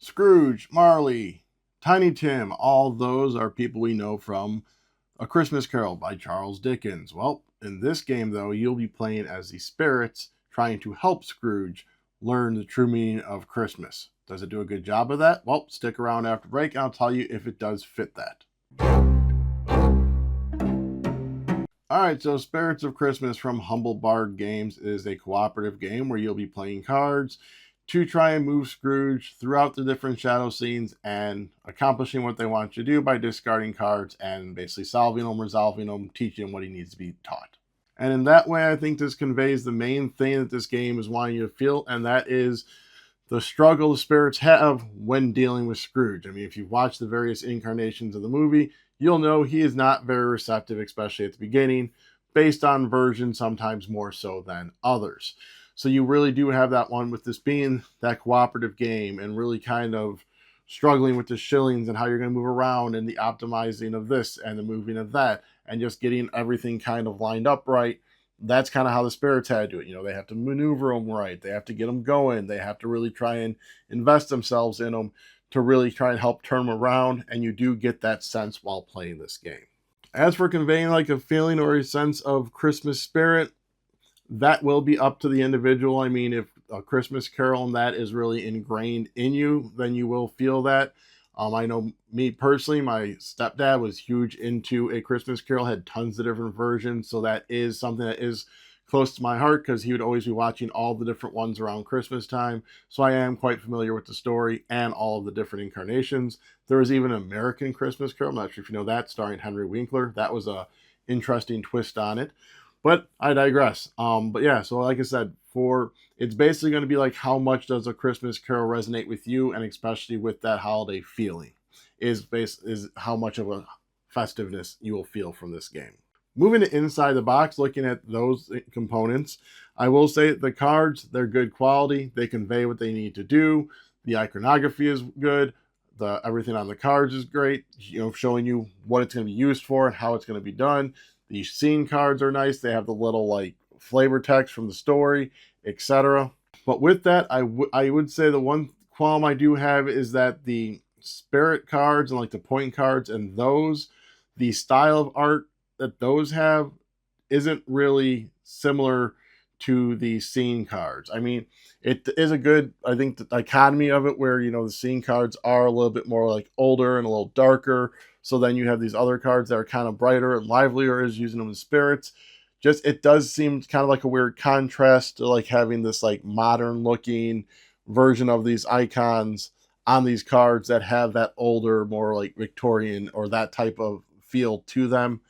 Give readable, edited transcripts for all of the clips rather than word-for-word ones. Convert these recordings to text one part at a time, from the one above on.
Scrooge, Marley, Tiny Tim, all those are people we know from A Christmas Carol by Charles Dickens. Well, in this game, though, you'll be playing as the spirits trying to help Scrooge learn the true meaning of Christmas. Does it do a good job of that? Well, stick around after break and I'll tell you if it does fit that. Alright, so Spirits of Christmas from Humbug Games is a cooperative game where you'll be playing cards to try and move Scrooge throughout the different shadow scenes and accomplishing what they want you to do by discarding cards and basically solving them, resolving them, teaching him what he needs to be taught. And in that way, I think this conveys the main thing that this game is wanting you to feel, and that is the struggle the spirits have when dealing with Scrooge. I mean, if you've watched the various incarnations of the movie, you'll know he is not very receptive, especially at the beginning, based on version, sometimes more so than others. So you really do have that one with this being that cooperative game and really kind of struggling with the shillings and how you're going to move around and the optimizing of this and the moving of that and just getting everything kind of lined up right. That's kind of how the spirits had to do it. You know, they have to maneuver them right. They have to get them going. They have to really try and invest themselves in them to really try and help turn them around. And you do get that sense while playing this game. As for conveying like a feeling or a sense of Christmas spirit, that will be up to the individual. I mean, if A Christmas Carol and that is really ingrained in you, then you will feel that. I know me personally, my stepdad was huge into A Christmas Carol, had tons of different versions. So that is something that is close to my heart because he would always be watching all the different ones around Christmas time. So I am quite familiar with the story and all of the different incarnations. There was even an American Christmas Carol. I'm not sure if you know that, starring Henry Winkler. That was a interesting twist on it. But I digress. But yeah, so like I said, it's basically going to be like how much does A Christmas Carol resonate with you, and especially with that holiday feeling, is how much of a festiveness you will feel from this game. Moving to inside the box, looking at those components, I will say the cards, they're good quality. They convey what they need to do. The iconography is good. Everything on the cards is great, showing you what it's going to be used for and how it's going to be done. The scene cards are nice. They have the little like flavor text from the story, etc. But with that, I would say the one qualm I do have is that the spirit cards and like the point cards and the style of art that those have isn't really similar to the scene cards. I mean, it is a good, I think, the dichotomy of it where, the scene cards are a little bit more like older and a little darker. So then you have these other cards that are kind of brighter and livelier as using them as spirits. Just, it does seem kind of like a weird contrast to like having this like modern looking version of these icons on these cards that have that older, more like Victorian or that type of feel to them.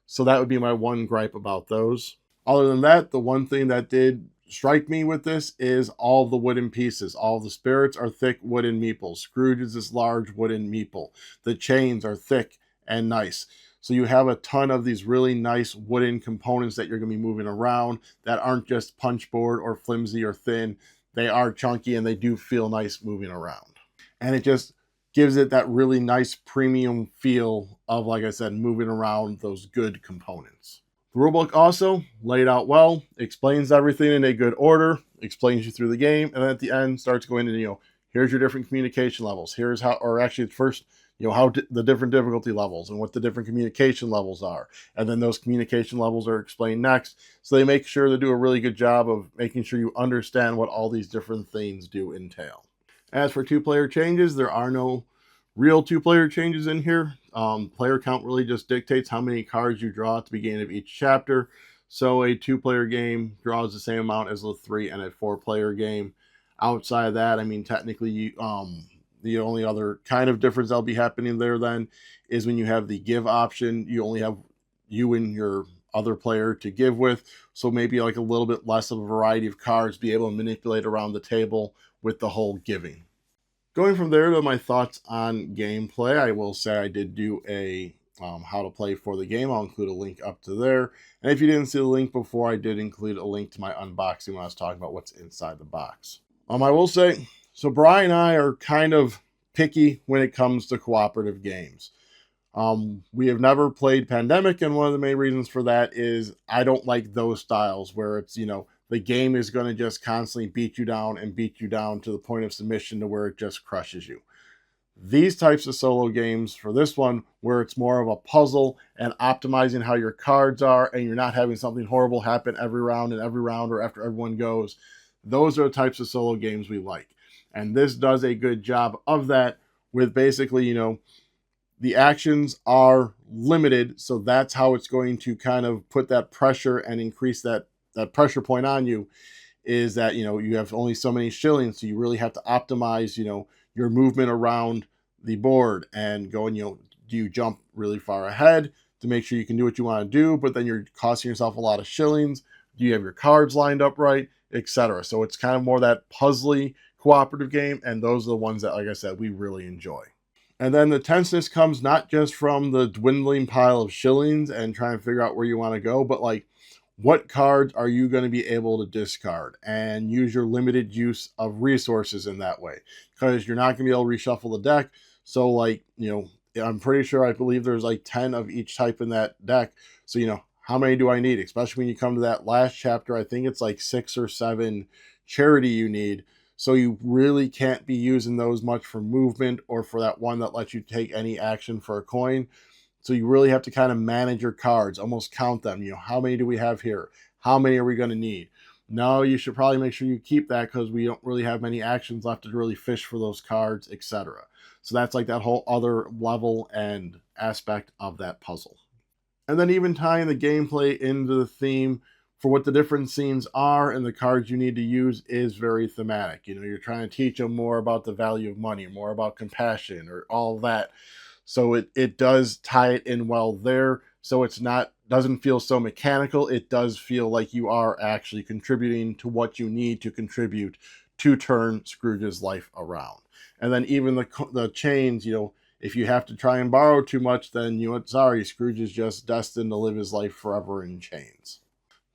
So that would be my one gripe about those. Other than that, the one thing that did strike me with this is all the wooden pieces. All the spirits are thick wooden meeples. Scrooge is this large wooden meeple. The chains are thick and nice. So you have a ton of these really nice wooden components that you're going to be moving around that aren't just punchboard or flimsy or thin. They are chunky and they do feel nice moving around. And it just gives it that really nice premium feel of, like I said, moving around those good components. The rulebook also laid out well, explains everything in a good order, explains you through the game, and then at the end starts going into, here's your different communication levels. Here's how, or actually first, how the different difficulty levels and what the different communication levels are. And then those communication levels are explained next. So they make sure they do a really good job of making sure you understand what all these different things do entail. As for two-player changes, there are no real two-player changes in here. Player count really just dictates how many cards you draw at the beginning of each chapter. So a two-player game draws the same amount as a three and a four-player game. Outside of that, I mean, technically, the only other kind of difference that'll be happening there then is when you have the give option, you only have you and your other player to give with. So maybe like a little bit less of a variety of cards, be able to manipulate around the table with the whole giving. Going from there to my thoughts on gameplay, I will say I did do a how to play for the game. I'll include a link up to there. And if you didn't see the link before, I did include a link to my unboxing when I was talking about what's inside the box. I will say, so Brian and I are kind of picky when it comes to cooperative games. We have never played Pandemic, and one of the main reasons for that is I don't like those styles where it's, the game is going to just constantly beat you down and beat you down to the point of submission to where it just crushes you. These types of solo games, for this one, where it's more of a puzzle and optimizing how your cards are, and you're not having something horrible happen every round or after everyone goes, those are the types of solo games we like. And this does a good job of that with basically, the actions are limited, so that's how it's going to kind of put that pressure and increase that pressure point on you, is that you have only so many shillings, so you really have to optimize your movement around the board and going, do you jump really far ahead to make sure you can do what you want to do, but then you're costing yourself a lot of shillings? Do you have your cards lined up right, etc.? So it's kind of more that puzzly cooperative game, and those are the ones that, like I said, we really enjoy. And then the tenseness comes not just from the dwindling pile of shillings and trying to figure out where you want to go, but like, what cards are you going to be able to discard and use your limited use of resources in that way? Because you're not going to be able to reshuffle the deck. So like, I'm pretty sure, I believe there's like 10 of each type in that deck. So, how many do I need? Especially when you come to that last chapter, I think it's like 6 or 7 charity you need. So you really can't be using those much for movement or for that one that lets you take any action for a coin. So you really have to kind of manage your cards, almost count them. How many do we have here? How many are we going to need? No, you should probably make sure you keep that because we don't really have many actions left to really fish for those cards, etc. So that's like that whole other level and aspect of that puzzle. And then even tying the gameplay into the theme for what the different scenes are and the cards you need to use is very thematic. You're trying to teach them more about the value of money, more about compassion, or all that. So it does tie it in well there. So it's doesn't feel so mechanical. It does feel like you are actually contributing to what you need to contribute to turn Scrooge's life around. And then even the chains, if you have to try and borrow too much, then sorry, Scrooge is just destined to live his life forever in chains.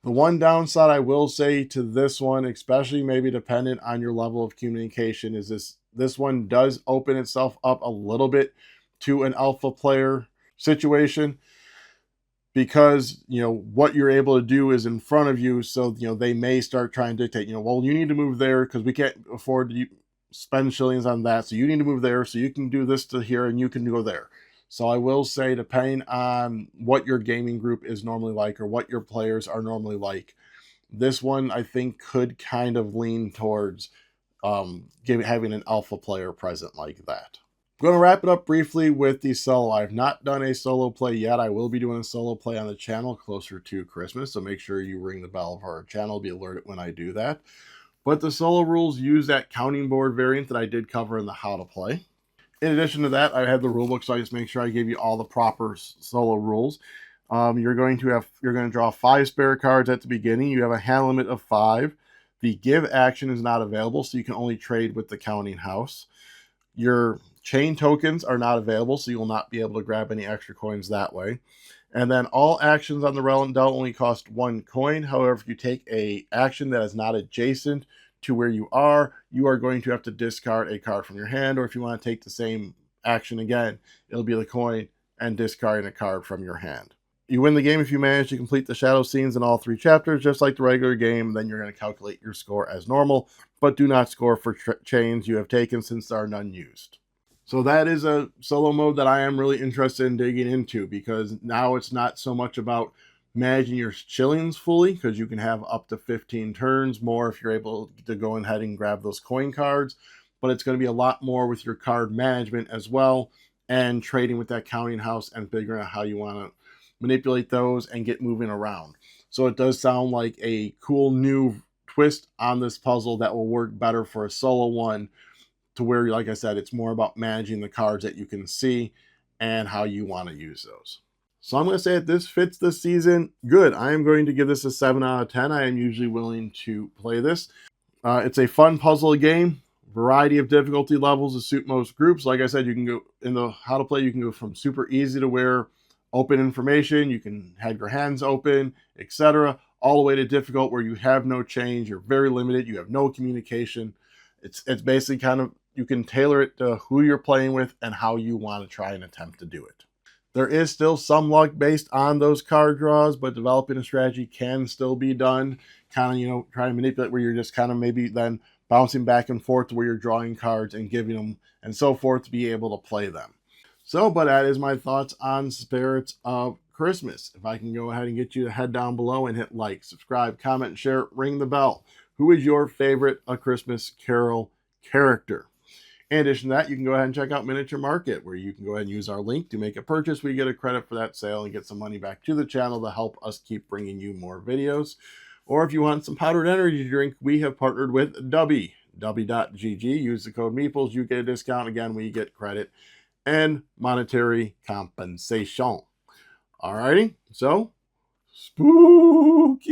The one downside I will say to this one, especially maybe dependent on your level of communication, is this one does open itself up a little bit to an alpha player situation, because what you're able to do is in front of you. So they may start trying to dictate, well, you need to move there because we can't afford to spend shillings on that, so you need to move there so you can do this to here and you can go there. So I will say, depending on what your gaming group is normally like or what your players are normally like, this one I think could kind of lean towards having an alpha player present like that. I'm going to wrap it up briefly with the solo. I've not done a solo play yet. I will be doing a solo play on the channel closer to Christmas, so make sure you ring the bell for our channel, be alerted when I do that. But the solo rules use that counting board variant that I did cover in the how to play. In addition to that, I had the rule book, so I just make sure I gave you all the proper solo rules. You're going to draw 5 spare cards at the beginning. You have a hand limit of 5. The give action is not available, so you can only trade with the counting house. Your chain tokens are not available, so you will not be able to grab any extra coins that way. And then all actions on the relevant dealt only cost 1 coin. However, if you take a action that is not adjacent to where you are going to have to discard a card from your hand, or if you want to take the same action again, it'll be the coin and discarding a card from your hand. You win the game if you manage to complete the shadow scenes in all 3 chapters, just like the regular game. Then you're going to calculate your score as normal, but do not score for chains you have taken since there are none used. So that is a solo mode that I am really interested in digging into, because now it's not so much about managing your shillings fully, because you can have up to 15 turns more if you're able to go ahead and grab those coin cards, but it's going to be a lot more with your card management as well, and trading with that counting house and figuring out how you want to manipulate those and get moving around. So it does sound like a cool new twist on this puzzle that will work better for a solo one, to where, like I said, it's more about managing the cards that you can see and how you want to use those. So I'm going to say that this fits this season good. I am going to give this a 7 out of 10. I am usually willing to play this. It's a fun puzzle game. Variety of difficulty levels to suit most groups. Like I said, you can go in the how to play, you can go from super easy to where open information, you can have your hands open, etc., all the way to difficult where you have no change, you're very limited, you have no communication. It's basically kind of, you can tailor it to who you're playing with and how you want to try and attempt to do it. There is still some luck based on those card draws, but developing a strategy can still be done. Kind of, trying to manipulate where you're just kind of maybe then bouncing back and forth to where you're drawing cards and giving them and so forth to be able to play them. So, but that is my thoughts on Spirits of Christmas. If I can go ahead and get you to head down below and hit like, subscribe, comment, share, ring the bell. Who is your favorite A Christmas Carol character? In addition to that, you can go ahead and check out Miniature Market, where you can go ahead and use our link to make a purchase. We get a credit for that sale and get some money back to the channel to help us keep bringing you more videos. Or if you want some powdered energy drink, we have partnered with Dubby, Dubby.gg. Use the code MEEPLES, you get a discount. Again, we get credit and monetary compensation. Alrighty, so spooky.